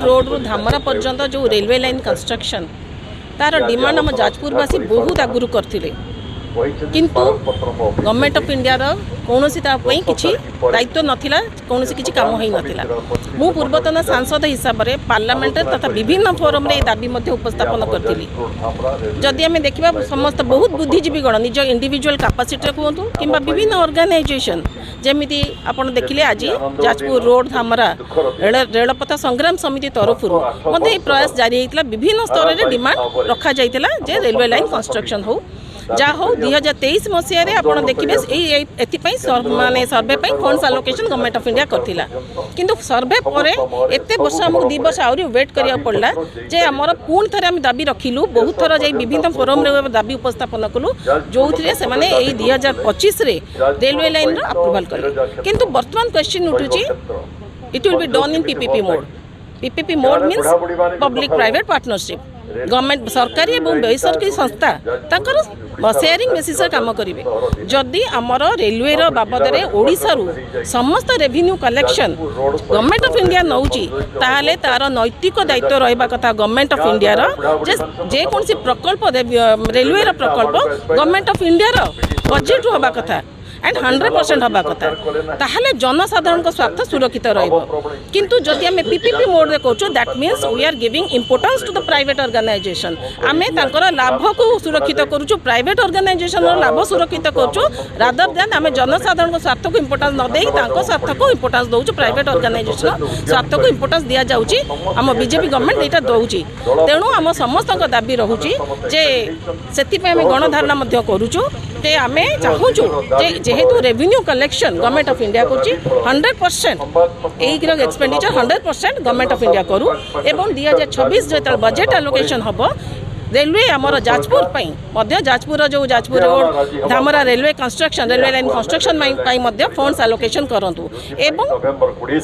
Road रु धामरा पर्यंत जो रेलवे लाइन कंस्ट्रक्शन तार डिमांड आम जाजपुरवासी बहुत आगुरी करते किंतु गवर्नमेंट ऑफ इंडिया कौन किसी दायित्व नाला कौन किसी काम हो नाला। मु पूर्वतन सांसद हिसाब से पार्लियामेंट तथा विभिन्न फोरम रे दाबी उपस्थापन करी। जदि आम देखा समस्त बहुत बुद्धिजीवीगण निज इंडिविजुअल कैपेसिटी कहतु कि विभिन्न ऑर्गेनाइजेशन जमीती आपड़ देखिले आज जाजपुर रोड धामरा रेलपथ संग्राम समिति तरफ प्रयास जारी होता विभिन्न स्तर में डिमांड रखा जाइतिला जे रेलवे लाइन कंस्ट्रक्शन हो जहाँ हो 2023 मसीह आप देखिए माने survey funds allocation government of India करथिला किंतु सर्वे पर एत वर्ष आमको 2 वर्ष आहरी वेट करिया पड़ला जे आमर पुणी थे आम दाबी रखिलु बहुत थर जाई विभिन्न फोरम रे दाबी उपस्थापन कलु जो से माने 2025 रे रेलवे लाइन रो अप्रूवल कले किंतु वर्तमान क्वेश्चन उठुची it will be done in PPP mode. PPP mode means public private partnership government सरकारी और बेसरकारी संस्था ताकर शेयरिंग बेसिस काम करेंगे। जदि आमर रेलवे बाबद ओडिशा समस्त revenue collection government of India नौची ताहले तार नैतिक दायित्व रहा कथा गवर्नमेंट ऑफ इंडिया जेकोसी प्रकल्प रेलवे प्रकल्प गवर्नमेंट ऑफ इंडिया बजेट रू हवा कथा एंड 100% हवा कथा ताहले जनसाधारण स्वार्थ सुरक्षित किंतु जदि आम पीपीपी मोड रे कहूँ that means we are giving importance to the private organization आम लाभ को सुरक्षित करूँ प्राइवेट ऑर्गेनाइजेशन लाभ सुरक्षित करूँ रादर दैन आम जनसाधारण स्वार्थ को इंपोर्टेंस न दे स्वार्थ को इंपोर्टेंस दौर प्राइवेट ऑर्गेनाइजेशन स्वार्थ को इंपोर्टेंस दि जाऊँगी आम बीजेपी गवर्नमेंट यहाँ दौची तेणु आम समस्त दाबी रोचे से आम गणधारणा करुचु आम चाहूँ जेहेतु revenue collection government of India कर 100% यही एक्सपेंडिचर 100% गवर्नमेंट ऑफ इंडिया करूँ एवं 2026 जो बजेट एलोकेशन हम रेलवे आमर जाजपुर जाजपुर जो Jajpur road Dhamra railway construction railway line construction funds allocation करंतु एवं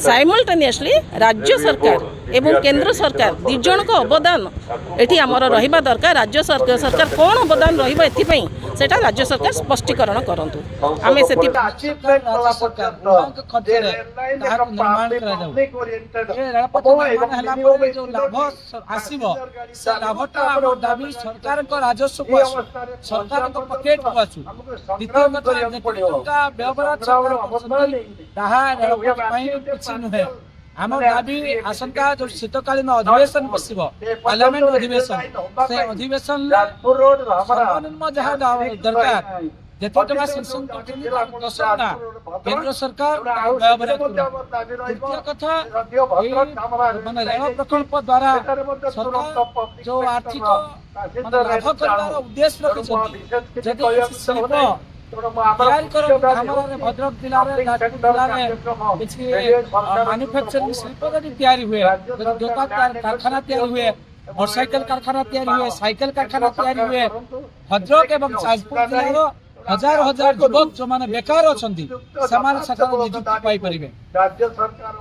साइमल्टेनियसली राज्य सरकार एवं केंद्र सरकार दी जन को अवदान एटी आमर रहिबा दरकार। राज्य सरकार कौन अवदान रहिबा एथिपई सेटा राज्य सरकार स्पष्टीकरण करंतु आमे सेति सरकार राजस्व को सरकार पकेट को आसु नुहे आम दाबी आशंका जो शीतकालीन अधिवेशन बस पार्लियामेंट अधिवेशन से अधिवेशन सर्वनिम्न जहाँ दरकार जिते टका सेंक्शन केंद्र सरकार कथा माने रेल प्रकल्प द्वारा सरकार जो आर्थिक लाभ कर उद्देश्य रखिछथि शिल्प भद्रक जिले मैन्युफैक्चरिंग शिल्प जदि हुए कारखाना हुए मोटरसाइकिल कारखाना हुए साइकिल कारखाना हुए भद्रक एवं जाजपुर जिले हजार हजार युवक जो माने बेकार अच्छा नियुक्ति पाई परिबे।